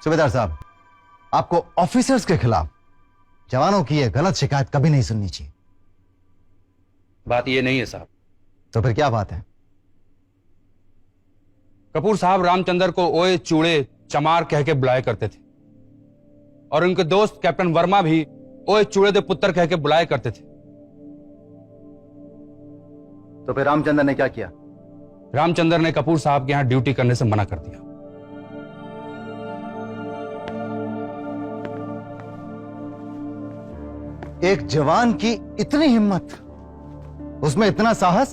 सूबेदार साहब, आपको ऑफिसर्स के खिलाफ जवानों की यह गलत शिकायत कभी नहीं सुननी चाहिए। बात यह नहीं है साहब। तो फिर क्या बात है? कपूर साहब रामचंद्र को ओए चूड़े चमार कह के बुलाया करते थे और उनके दोस्त कैप्टन वर्मा भी ओए चूड़े दे पुत्र कह के बुलाया करते थे। तो फिर रामचंद्र ने क्या किया? रामचंद्र ने कपूर साहब के यहां ड्यूटी करने से मना कर दिया। एक जवान की इतनी हिम्मत, उसमें इतना साहस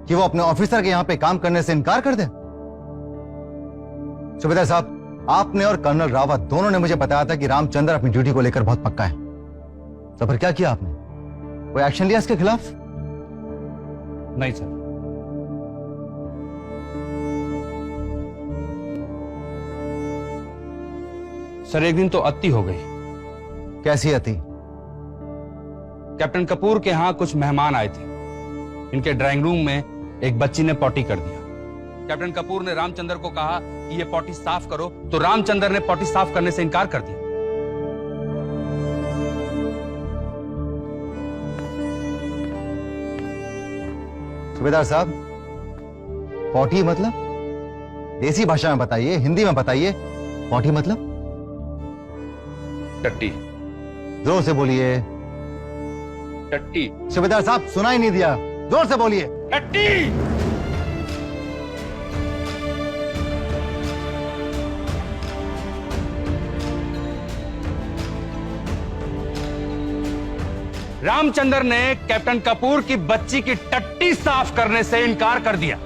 कि वो अपने ऑफिसर के यहां पे काम करने से इनकार कर दे। सूबेदार साहब, आपने और कर्नल रावत दोनों ने मुझे बताया था कि रामचंद्र अपनी ड्यूटी को लेकर बहुत पक्का है। तो फिर क्या किया आपने? कोई एक्शन लिया इसके खिलाफ? नहीं सर। सर एक दिन तो अति हो गई। कैसी अति? कैप्टन कपूर के यहां कुछ मेहमान आए थे। इनके ड्राइंग रूम में एक बच्ची ने पॉटी कर दिया। कैप्टन कपूर ने रामचंद्र को कहा कि ये पॉटी साफ करो, तो रामचंद्र ने पॉटी साफ करने से इनकार कर दिया। सूबेदार साहब, पॉटी मतलब? देसी भाषा में बताइए, हिंदी में बताइए। पॉटी मतलब? टट्टी। जोर से बोलिए। टट्टी। सूबेदार साहब, सुना ही नहीं दिया, जोर से बोलिए। टट्टी। रामचंद्र ने कैप्टन कपूर की बच्ची की टट्टी साफ करने से इनकार कर दिया।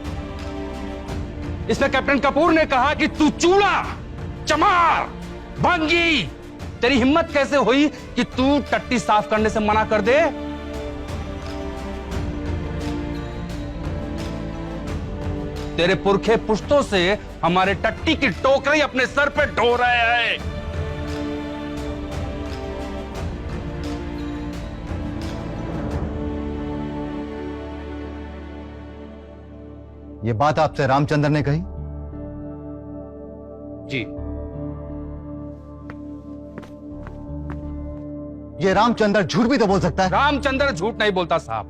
इसमें कैप्टन कपूर ने कहा कि तू चूड़ा चमार भंगी, तेरी हिम्मत कैसे हुई कि तू टट्टी साफ करने से मना कर दे? तेरे पुरखे पुश्तों से हमारे टट्टी की टोकरी अपने सर पे ढो रहे हैं। ये बात आपसे रामचंद्र ने कही? जी। ये रामचंद्र झूठ भी तो बोल सकता है। रामचंद्र झूठ नहीं बोलता साहब।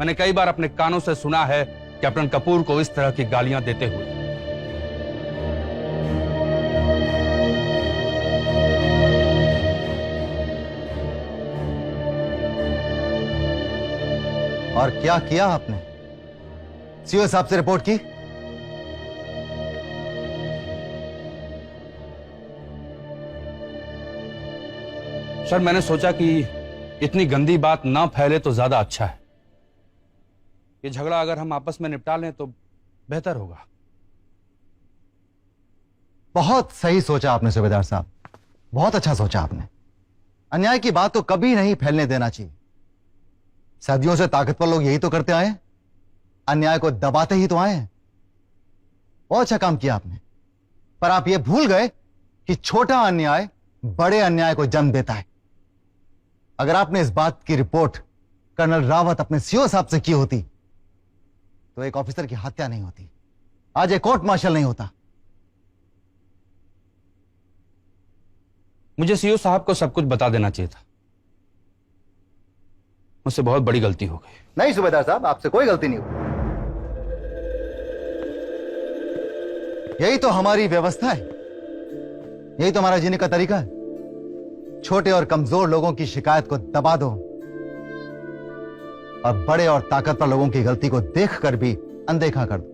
मैंने कई बार अपने कानों से सुना है कैप्टन कपूर को इस तरह की गालियां देते हुए। और क्या किया आपने? सीओ साहब से रिपोर्ट की? सर मैंने सोचा कि इतनी गंदी बात ना फैले तो ज्यादा अच्छा है। ये झगड़ा अगर हम आपस में निपटा लें तो बेहतर होगा। बहुत सही सोचा आपने सूबेदार साहब, बहुत अच्छा सोचा आपने। अन्याय की बात तो कभी नहीं फैलने देना चाहिए। सदियों से ताकतवर लोग यही तो करते आए हैं, अन्याय को दबाते ही तो आए हैं। बहुत अच्छा काम किया आपने, पर आप ये भूल गए कि छोटा अन्याय बड़े अन्याय को जन्म देता है। अगर आपने इस बात की रिपोर्ट कर्नल रावत अपने सीओ साहब से की होती तो एक ऑफिसर की हत्या नहीं होती, आज एक कोर्ट मार्शल नहीं होता। मुझे सीओ साहब को सब कुछ बता देना चाहिए था। मुझसे बहुत बड़ी गलती हो गई। नहीं सूबेदार साहब, आपसे कोई गलती नहीं हुई। यही तो हमारी व्यवस्था है, यही तो हमारा जीने का तरीका है। छोटे और कमजोर लोगों की शिकायत को दबा दो और बड़े और ताकतवर लोगों की गलती को देखकर भी अनदेखा कर दो।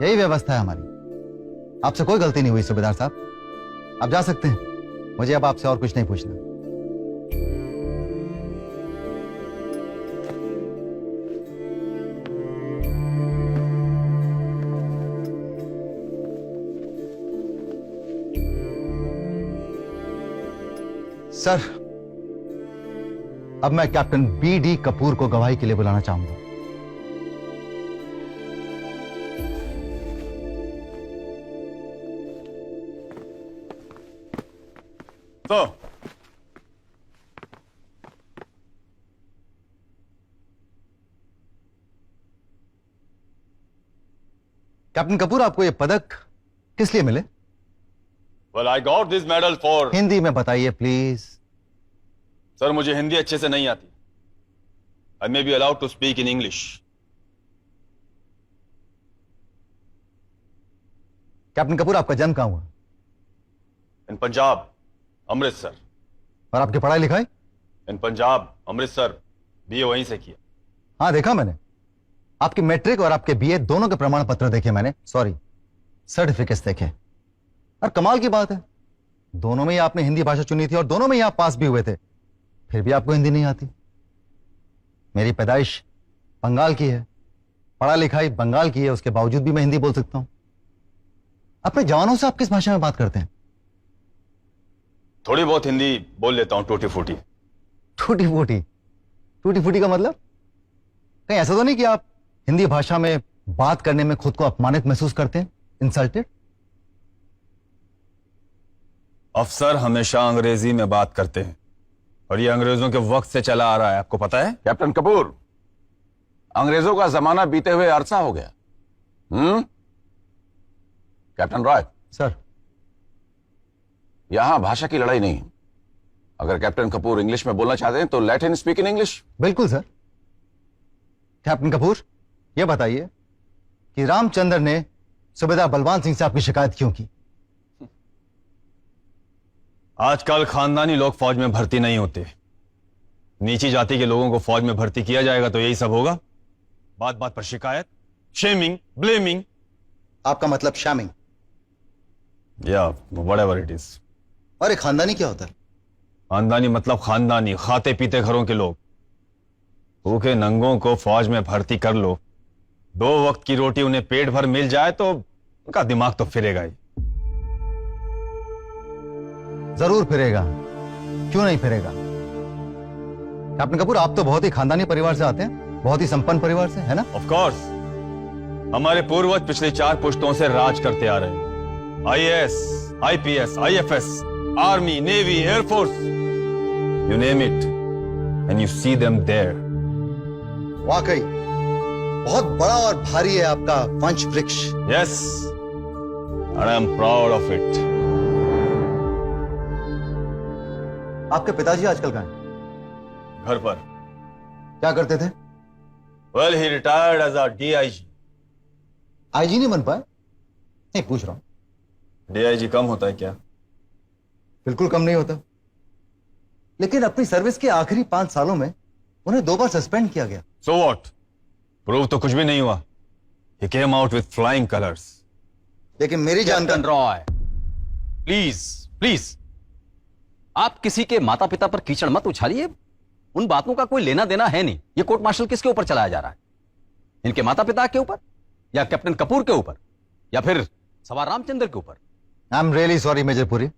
यही व्यवस्था है हमारी। आपसे कोई गलती नहीं हुई सूबेदार साहब, आप जा सकते हैं। मुझे अब आपसे और कुछ नहीं पूछना। सर, अब मैं कैप्टन बी.डी. कपूर को गवाही के लिए बुलाना चाहूंगा। तो कैप्टन कपूर, आपको ये पदक किस लिए मिले? Well, I got this medal for. Hindi में बताइए प्लीज। सर, मुझे हिंदी अच्छे से नहीं आती। I may be allowed to speak in English. Captain Kapoor, आपका जन्म कहां हुआ? In पंजाब, अमृतसर। और आपकी पढ़ाई लिखाई? In पंजाब, अमृतसर, बीए वहीं से किया। हाँ, देखा मैंने। आपकी मैट्रिक और आपके बीए दोनों के प्रमाण पत्र देखे मैंने, सॉरी, सर्टिफिकेट्स देखे। और कमाल की बात है, दोनों में ही आपने हिंदी भाषा चुनी थी और दोनों में ही आप पास भी हुए थे, फिर भी आपको हिंदी नहीं आती। मेरी पैदाइश बंगाल की है, पढ़ा लिखाई बंगाल की है, उसके बावजूद भी मैं हिंदी बोल सकता हूं। अपने जवानों से आप किस भाषा में बात करते हैं? थोड़ी बहुत हिंदी बोल लेता हूं, टूटी फूटी। टूटी फूटी? टूटी फूटी का मतलब? कहीं ऐसा तो नहीं कि आप हिंदी भाषा में बात करने में खुद को अपमानित महसूस करते हैं, इंसल्टेड? अफसर हमेशा अंग्रेजी में बात करते हैं और ये अंग्रेजों के वक्त से चला आ रहा है, आपको पता है? कैप्टन कपूर, अंग्रेजों का जमाना बीते हुए अरसा हो गया। कैप्टन रॉय सर, यहां भाषा की लड़ाई नहीं। अगर कैप्टन कपूर इंग्लिश में बोलना चाहते हैं तो let him speak in English. बिल्कुल सर। कैप्टन कपूर, यह बताइए कि रामचंद्र ने सूबेदार बलवान सिंह से आपकी शिकायत क्यों की? आजकल खानदानी लोग फौज में भर्ती नहीं होते। नीची जाति के लोगों को फौज में भर्ती किया जाएगा तो यही सब होगा। बात बात पर शिकायत, शेमिंग, ब्लेमिंग। आपका मतलब शैमिंग? या व्हाटएवर इट इज। और एक खानदानी क्या होता है? खानदानी मतलब खानदानी, खाते पीते घरों के लोग। भूखे नंगों को फौज में भर्ती कर लो, 2 वक्त की रोटी उन्हें पेट भर मिल जाए तो उनका दिमाग तो फिरेगा ही। जरूर फिरेगा, क्यों नहीं फिरेगा? कैप्टन कपूर, आप तो बहुत ही खानदानी परिवार से आते हैं, बहुत ही संपन्न परिवार से, है ना? ऑफ कोर्स, हमारे पूर्वज पिछले 4 पुश्तों से राज करते आ रहे हैं। IAS, IPS, IFS, army, navy, air force, you name it and you see them there. वाकई बहुत बड़ा और भारी है आपका वंश वृक्ष। Yes, and I am proud of it. आपके पिताजी आजकल कहां हैं? घर पर। क्या करते थे? Well, he retired as a DIG. IG नहीं बन पाए? नहीं, पूछ रहा हूं। डीआईजी कम होता है क्या? बिल्कुल कम नहीं होता, लेकिन अपनी सर्विस के आखिरी 5 सालों में उन्हें 2 बार सस्पेंड किया गया। So what? प्रूव तो कुछ भी नहीं हुआ। He came out with flying colours. लेकिन मेरी जानकारी। रॉय, प्लीज प्लीज, आप किसी के माता पिता पर कीचड़ मत उछालिए। उन बातों का कोई लेना देना है नहीं। ये कोर्ट मार्शल किसके ऊपर चलाया जा रहा है? इनके माता पिता के ऊपर, या कैप्टन कपूर के ऊपर, या फिर सवार रामचंद्र के ऊपर? I am really sorry major Puri,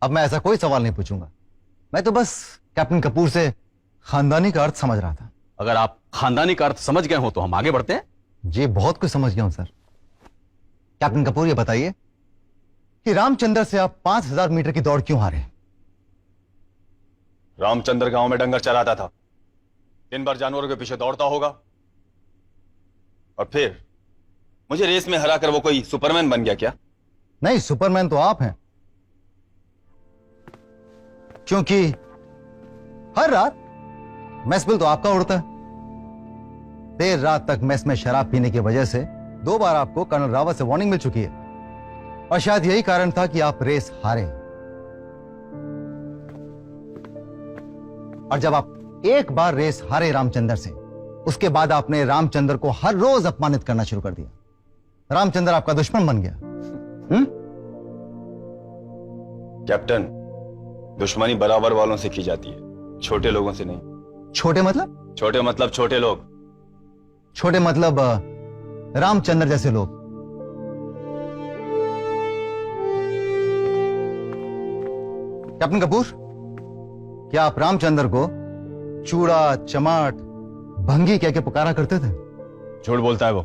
अब मैं ऐसा कोई सवाल नहीं पूछूंगा। मैं तो बस कैप्टन कपूर से खानदानी का अर्थ समझ रहा था। अगर आप खानदानी का अर्थ समझ गए हो तो हम आगे बढ़ते हैं। जी, बहुत कुछ समझ गया हूं सर। कैप्टन कपूर, ये बताइए कि रामचंद्र से आप 5000 मीटर की दौड़ क्यों हारे? रामचंद्र गांव में डंगर चराता था, दिन भर जानवरों के पीछे दौड़ता होगा, और फिर मुझे रेस में हराकर वो कोई सुपरमैन बन गया क्या? नहीं, सुपरमैन तो आप हैं, क्योंकि हर रात मेस बिल तो आपका उड़ता है। देर रात तक मेस में शराब पीने की वजह से 2 बार आपको कर्नल रावत से वार्निंग मिल चुकी है, और शायद यही कारण था कि आप रेस हारे। और जब आप एक बार रेस हारे रामचंद्र से, उसके बाद आपने रामचंद्र को हर रोज अपमानित करना शुरू कर दिया। रामचंद्र आपका दुश्मन बन गया। कैप्टन, दुश्मनी बराबर वालों से की जाती है, छोटे लोगों से नहीं। छोटे मतलब? छोटे मतलब छोटे लोग। छोटे मतलब रामचंद्र जैसे लोग। कैप्टन कपूर, क्या आप रामचंद्र को चूड़ा, चमाट, भंगी कह के पुकारा करते थे? झूठ बोलता है वो।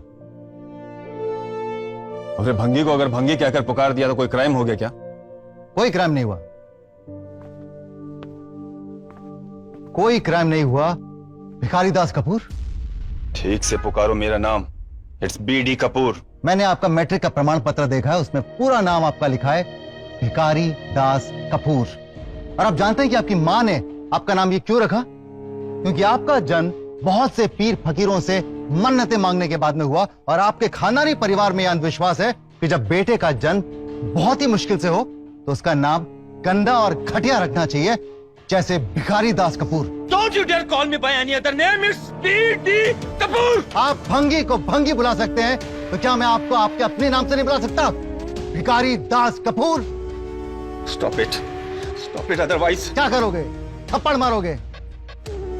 और फिर भंगी को अगर भंगी कहकर पुकार दिया तो कोई क्राइम हो गया क्या? कोई क्राइम नहीं हुआ, कोई क्राइम नहीं हुआ भिखारी दास कपूर। ठीक से पुकारो मेरा नाम, इट्स बीडी कपूर। मैंने आपका मैट्रिक का प्रमाण पत्र देखा है, उसमें पूरा नाम आपका लिखा है भिखारी दास कपूर। और आप जानते हैं कि आपकी मां ने आपका नाम ये क्यों रखा? क्योंकि आपका जन्म बहुत से पीर फकीरों से मन्नतें मांगने के बाद में हुआ, और आपके खानदानी परिवार में यह अंधविश्वास है कि जब बेटे का जन्म बहुत ही मुश्किल से हो तो उसका नाम गंदा और घटिया रखना चाहिए, जैसे भिखारी Das Kapoor. Don't you dare call me by any other name. It's B.D. Kapoor. आप भंगी को भंगी बुला सकते हैं, तो क्या मैं आपको आपके अपने नाम से नहीं बुला सकता? Bhikhari Das Kapoor. Stop it, stop it, otherwise. क्या करोगे? थप्पड़ मारोगे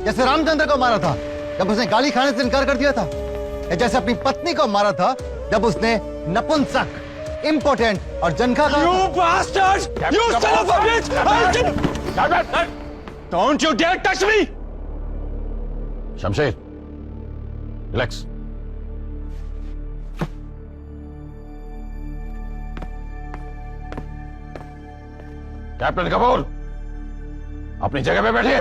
जैसे रामचंद्र को मारा था जब उसने गाली खाने से इनकार कर दिया था, या जैसे अपनी पत्नी को मारा था जब उसने नपुंसक, इम्पोर्टेंट और जनखा का। You bastard! You son of a bitch! Don't you dare touch me! Shamsher, relax. Captain Kapoor, अपनी जगह पे बैठिए।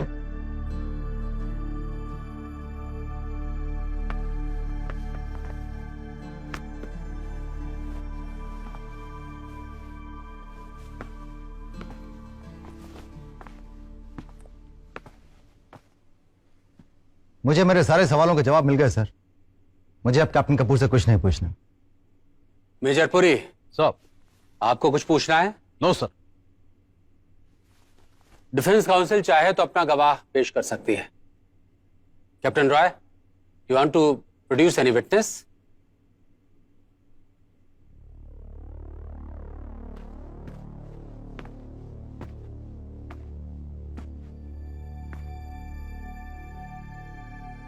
मुझे मेरे सारे सवालों के जवाब मिल गए सर। मुझे अब कैप्टन कपूर से कुछ नहीं पूछना। Major Puri, sir. आपको कुछ पूछना है? No sir. डिफेंस काउंसिल चाहे तो अपना गवाह पेश कर सकती है। Captain Roy, you want to produce any witness?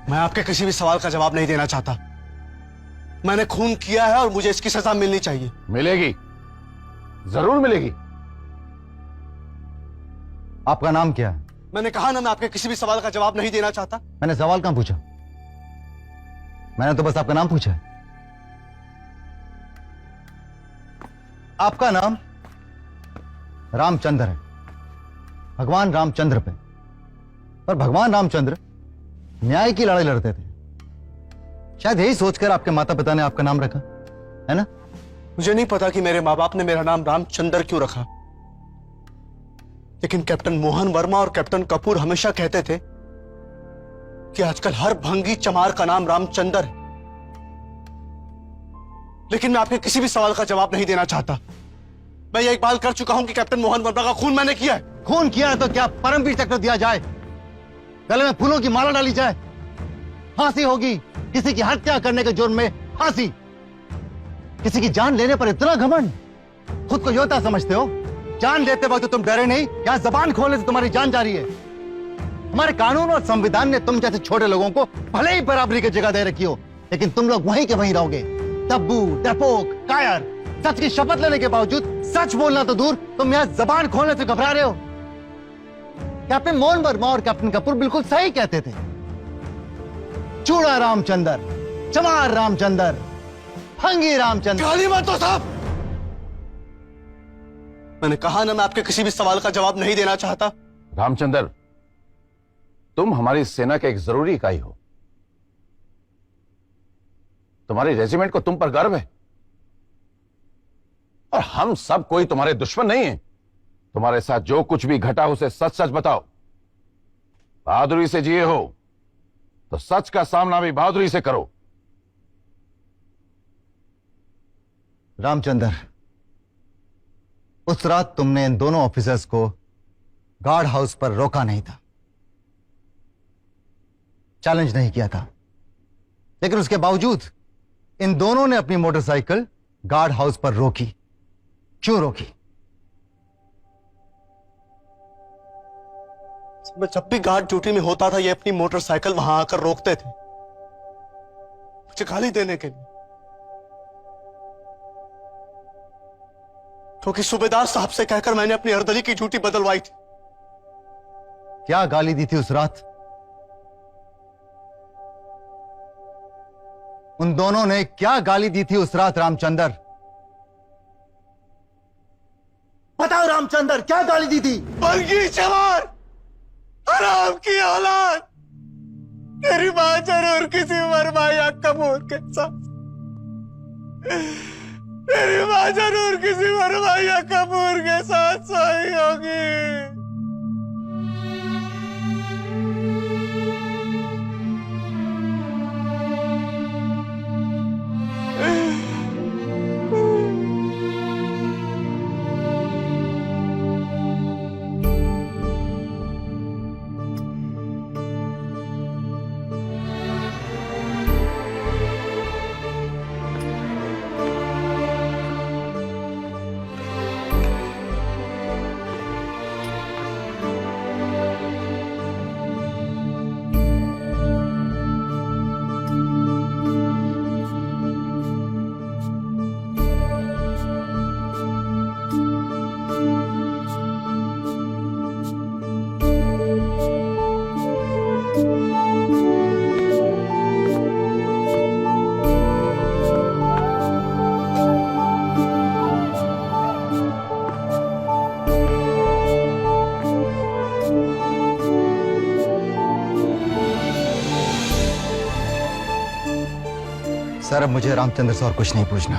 मैं आपके किसी भी सवाल का जवाब नहीं देना चाहता। मैंने खून किया है और मुझे इसकी सजा मिलनी चाहिए। मिलेगी, जरूर मिलेगी। आपका नाम क्या है? मैंने कहा ना, मैं आपके किसी भी सवाल का जवाब नहीं देना चाहता। मैंने सवाल कहां पूछा? मैंने तो बस आपका नाम पूछा है। आपका नाम रामचंद्र है, भगवान रामचंद्र पे। पर भगवान रामचंद्र न्याय की लड़ाई लड़ते थे। शायद यही सोचकर आपके माता पिता ने आपका नाम रखा है ना? मुझे नहीं पता कि मेरे मां बाप ने मेरा नाम रामचंद्र क्यों रखा, लेकिन कैप्टन मोहन वर्मा और कैप्टन कपूर हमेशा कहते थे कि आजकल हर भंगी चमार का नाम रामचंद्र है। लेकिन मैं आपके किसी भी सवाल का जवाब नहीं देना चाहता। मैं ये इकबाल कर चुका हूं कि कैप्टन मोहन वर्मा का खून मैंने किया है। खून किया है तो क्या परमवीर चक्र दिया जाए, गले में फूलों की माला डाली जाए, फांसी होगी? किसी की हत्या करने के जुर्म में फांसी। किसी की जान लेने पर इतना घमंड? खुद को योद्धा समझते हो? जान लेते वक्त तो तुम डरे नहीं, यहां जबान खोलने से तुम्हारी जान जा रही है। हमारे कानून और संविधान ने तुम जैसे छोटे लोगों को भले ही बराबरी की जगह दे रखी हो, लेकिन तुम लोग वहीं के वहीं रहोगे। तब्बू, डरपोक, कायर। सच की शपथ लेने के बावजूद सच बोलना तो दूर, तुम यहां जबान खोलने से घबरा रहे हो। कैप्टन मोहन वर्मा और कैप्टन कपूर बिल्कुल सही कहते थे। चूड़ा रामचंद्र, चमार रामचंद्र, भंगी रामचंद्र। गाली मत दो साहब। मैंने कहा ना, मैं आपके किसी भी सवाल का जवाब नहीं देना चाहता। रामचंद्र, तुम हमारी सेना के एक जरूरी इकाई हो। तुम्हारी रेजिमेंट को तुम पर गर्व है, और हम सब कोई तुम्हारे दुश्मन नहीं है। तुम्हारे साथ जो कुछ भी घटा उसे सच सच बताओ। बहादुरी से जिए हो तो सच का सामना भी बहादुरी से करो। रामचंद्र, उस रात तुमने इन दोनों ऑफिसर्स को गार्ड हाउस पर रोका नहीं था, चैलेंज नहीं किया था, लेकिन उसके बावजूद इन दोनों ने अपनी मोटरसाइकिल गार्ड हाउस पर रोकी। क्यों रोकी? मैं जब भी गार्ड ड्यूटी में होता था, ये अपनी मोटरसाइकिल वहां आकर रोकते थे, मुझे गाली देने के लिए। क्योंकि सूबेदार साहब से कहकर मैंने अपनी अर्दली की ड्यूटी बदलवाई थी। क्या गाली दी थी उस रात? उन दोनों ने क्या गाली दी थी उस रात रामचंद्र? बताओ रामचंद्र, क्या गाली दी थी? बल्कि चमार, हराम की औलाद, तेरी मां जरूर किसी वर्मा या कपूर के साथ मेरी माँ जरूर किसी वरमाया कपूर के साथ सोई होगी। सर अब मुझे रामचंद्र से और कुछ नहीं पूछना।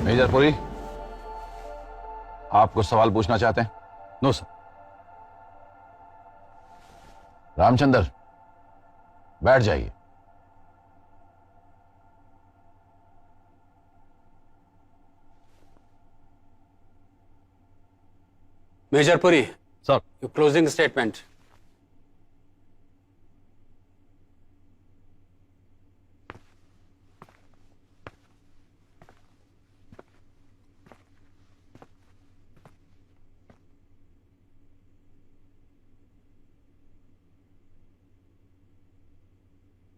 मेजर पुरी, आप कुछ सवाल पूछना चाहते हैं? No sir. रामचंद्र, बैठ जाइए। Major Puri, sir, your closing statement.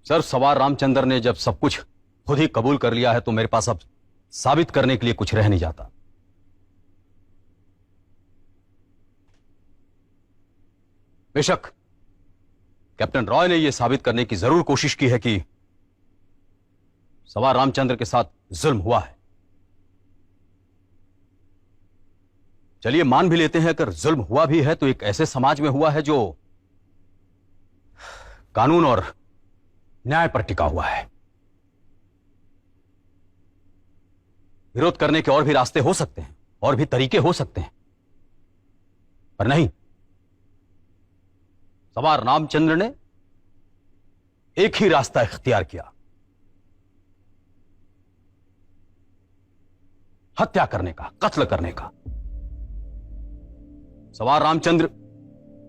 Sir, सवार रामचंद्र ने जब सब कुछ खुद ही कबूल कर लिया है तो मेरे पास अब साबित करने के लिए कुछ रह नहीं जाता। बेशक कैप्टन रॉय ने यह साबित करने की जरूर कोशिश की है कि सवार रामचंद्र के साथ जुल्म हुआ है। चलिए मान भी लेते हैं अगर जुल्म हुआ भी है तो एक ऐसे समाज में हुआ है जो कानून और न्याय पर टिका हुआ है। विरोध करने के और भी रास्ते हो सकते हैं, और भी तरीके हो सकते हैं, पर नहीं, सवार रामचंद्र ने एक ही रास्ता इख्तियार किया, हत्या करने का, कत्ल करने का। सवार रामचंद्र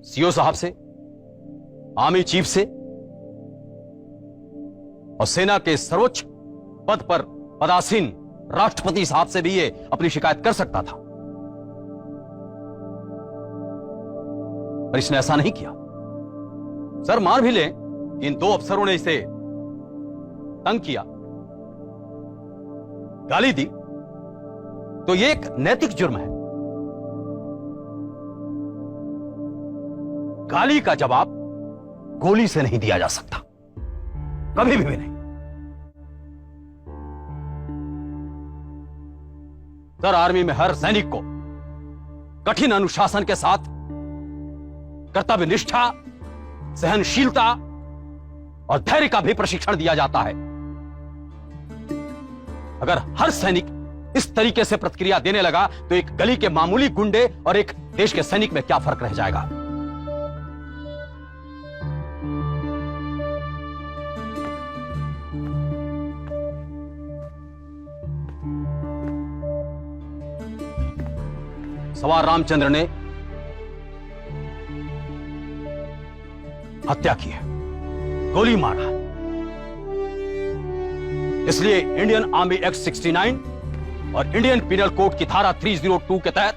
सीओ साहब से, आर्मी चीफ से और सेना के सर्वोच्च पद पर पदासीन राष्ट्रपति साहब से भी ये अपनी शिकायत कर सकता था, पर इसने ऐसा नहीं किया। सर, मान भी लें कि इन दो अफसरों ने इसे तंग किया, गाली दी, तो यह एक नैतिक जुर्म है। गाली का जवाब गोली से नहीं दिया जा सकता, कभी भी नहीं। सर, आर्मी में हर सैनिक को कठिन अनुशासन के साथ कर्तव्य निष्ठा, सहनशीलता और धैर्य का भी प्रशिक्षण दिया जाता है। अगर हर सैनिक इस तरीके से प्रतिक्रिया देने लगा तो एक गली के मामूली गुंडे और एक देश के सैनिक में क्या फर्क रह जाएगा। सवार रामचंद्र ने हत्या की है, गोली मारा है। इसलिए इंडियन आर्मी एक्ट 69 और इंडियन पिनल कोड की धारा 302 के तहत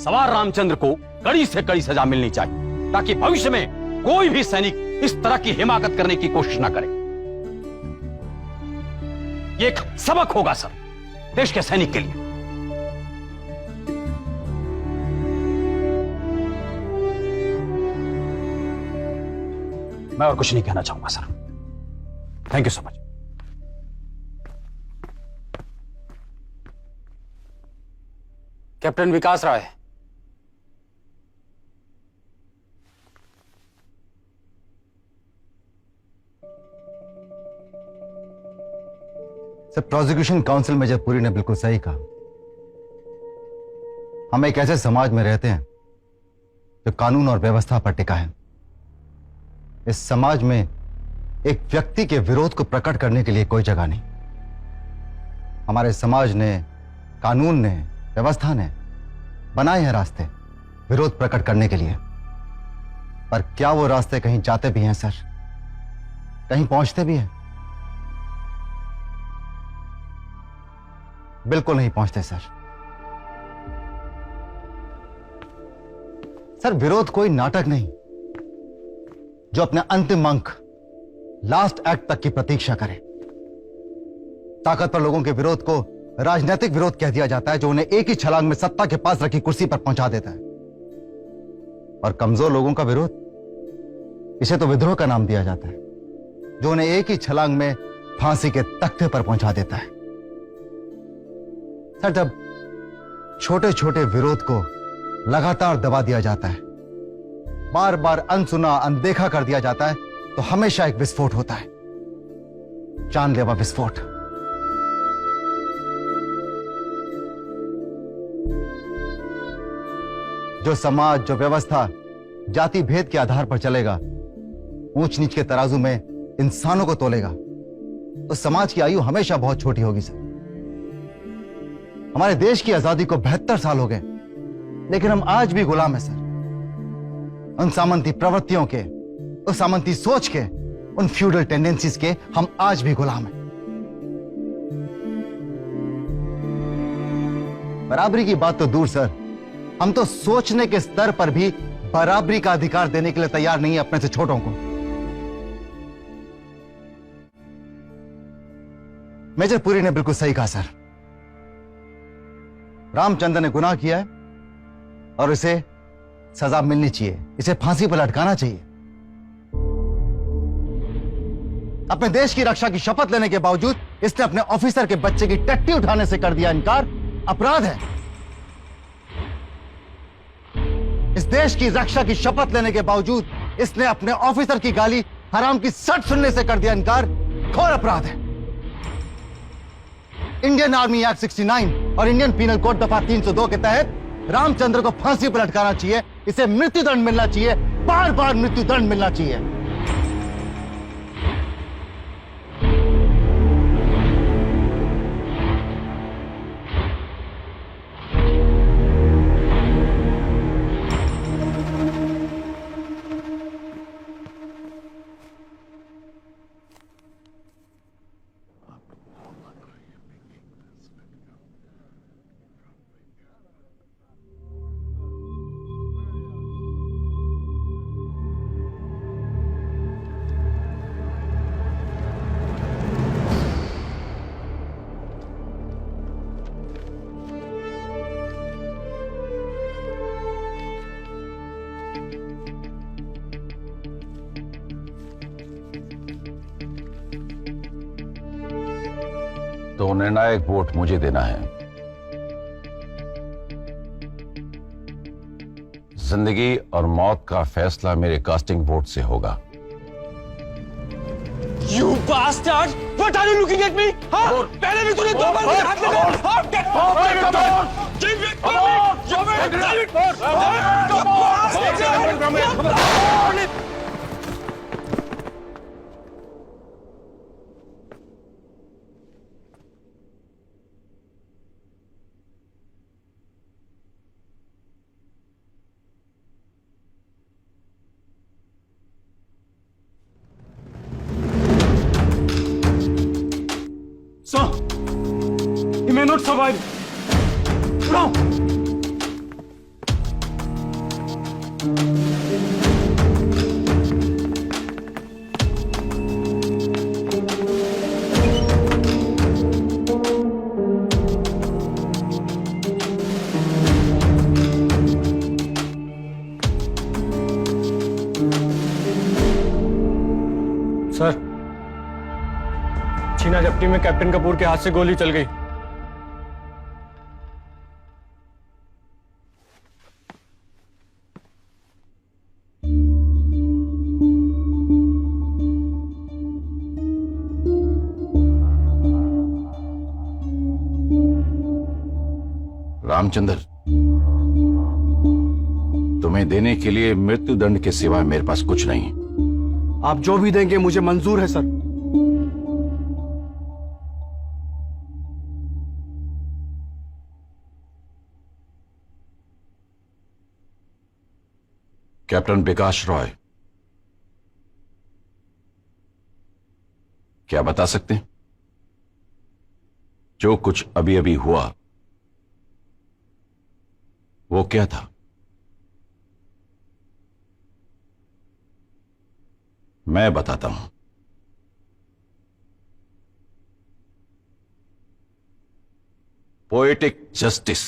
सवार रामचंद्र को कड़ी से कड़ी सजा मिलनी चाहिए, ताकि भविष्य में कोई भी सैनिक इस तरह की हिमाकत करने की कोशिश ना करे। ये एक सबक होगा सर, देश के सैनिक के लिए। मैं और कुछ नहीं कहना चाहूंगा sir. Thank you so much. Captain Vikas Rai, sir, prosecution counsel major Puri ने बिल्कुल सही कहा। हम एक ऐसे समाज में रहते हैं जो कानून और व्यवस्था पर टिका है। इस समाज में एक व्यक्ति के विरोध को प्रकट करने के लिए कोई जगह नहीं। हमारे समाज ने, कानून ने, व्यवस्था ने बनाए हैं रास्ते विरोध प्रकट करने के लिए। पर क्या वो रास्ते कहीं जाते भी हैं सर? कहीं पहुंचते भी हैं? बिल्कुल नहीं पहुंचते सर। सर, विरोध कोई नाटक नहीं जो अपने अंतिम अंक, लास्ट एक्ट तक की प्रतीक्षा करे। ताकतवर लोगों के विरोध को राजनीतिक विरोध कह दिया जाता है, जो उन्हें एक ही छलांग में सत्ता के पास रखी कुर्सी पर पहुंचा देता है। और कमजोर लोगों का विरोध, इसे तो विद्रोह का नाम दिया जाता है, जो उन्हें एक ही छलांग में फांसी के तख्ते पर पहुंचा देता है। सर, जब छोटे छोटे विरोध को लगातार दबा दिया जाता है, बार बार अनसुना, अनदेखा कर दिया जाता है, तो हमेशा एक विस्फोट होता है, जानलेवा विस्फोट। जो समाज, जो व्यवस्था जाति भेद के आधार पर चलेगा, ऊंच नीच के तराजू में इंसानों को तोलेगा, तो समाज की आयु हमेशा बहुत छोटी होगी सर। हमारे देश की आजादी को 72 साल हो गए, लेकिन हम आज भी गुलाम हैं सर। उन सामंती प्रवृत्तियों के, उस सामंती सोच के, उन फ्यूडल टेंडेंसीज के हम आज भी गुलाम हैं। बराबरी की बात तो दूर सर, हम तो सोचने के स्तर पर भी बराबरी का अधिकार देने के लिए तैयार नहीं है अपने से छोटों को। मेजर पुरी ने बिल्कुल सही कहा सर। रामचंद्र ने गुनाह किया है और इसे सजा मिलनी चाहिए, इसे फांसी पर लटकाना चाहिए। अपने देश की रक्षा की शपथ लेने के बावजूद इसने अपने ऑफिसर के बच्चे की टट्टी उठाने से कर दिया इनकार। अपराध है। इस देश की रक्षा की शपथ लेने के बावजूद इसने अपने ऑफिसर की गाली हराम की सट सुनने से कर दिया इनकार। घोर अपराध है। इंडियन आर्मी एक्ट 69 और इंडियन पीनल कोड दफा 302 के तहत रामचंद्र को फांसी पर लटकाना चाहिए, इसे मृत्युदंड मिलना चाहिए, बार बार मृत्युदंड मिलना चाहिए। तो निर्णायक वोट मुझे देना है। जिंदगी और मौत का फैसला मेरे कास्टिंग वोट से होगा। You bastard! What are you looking at me? हाँ? पहले भी तूने 2 बार मुझे हाथ लगाया। हाँ, get off me! Give it to me! Give it! Give it! Sir, he may not survive. No! Sir, छीना झपटी में कैप्टन कपूर के हाथ से गोली चल गई। रामचंद्र, तुम्हें देने के लिए मृत्युदंड के सिवा मेरे पास कुछ नहीं है। आप जो भी देंगे मुझे मंजूर है सर। कैप्टन विकास रॉय, क्या बता सकते हैं जो कुछ अभी अभी हुआ वो क्या था? मैं बताता हूं। Poetic justice.